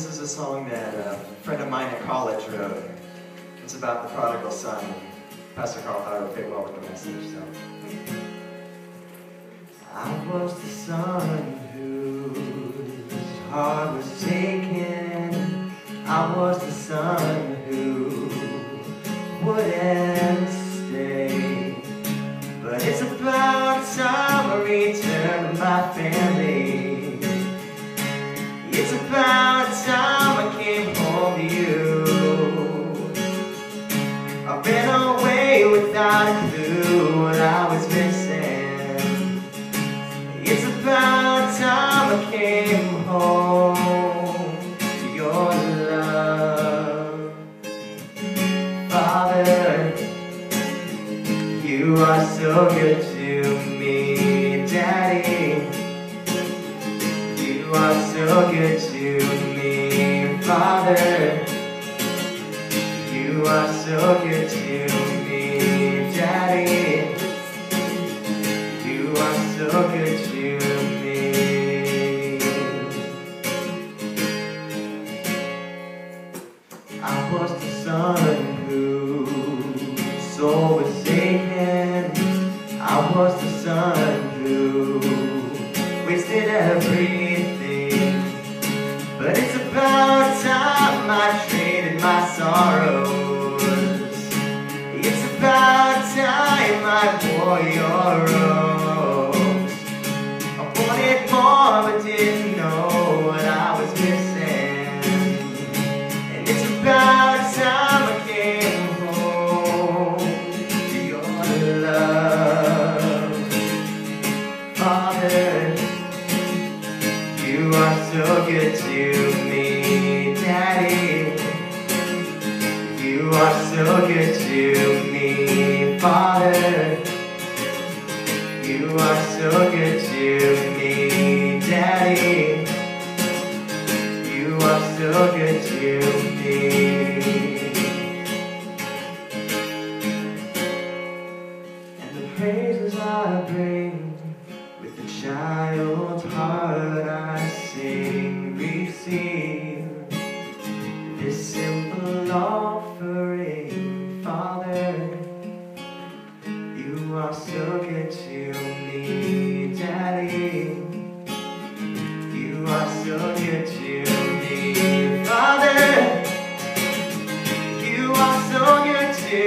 This is a song that a friend of mine at college wrote. It's about the prodigal son. Pastor Carl thought it would fit well with the message. So, I was the son whose heart was taken. I was the son who wouldn't stay. But it's about time I return to my family. It's about time I came home to you. I've been away without a clue what I was missing. It's about time I came home to your love. Father, you are so good to me. Daddy, you are so good to me. Father, you are so good to me. Daddy, you are so good to me. I was the son whose soul was taken. I was the son who wasted everything. But it's about time I traded my sorrows. It's about time I bore your rose. I wanted more but didn't know what I was missing. And it's about time I came home to your love. Father, you are so good to me. Daddy, you are so good to me. Father, you are so good to me. Daddy, you are so good to me. And the praises I bring with the child's heart I sing, receive this simple offering. Father, you are so good to me. Daddy, you are so good to me. Father, you are so good to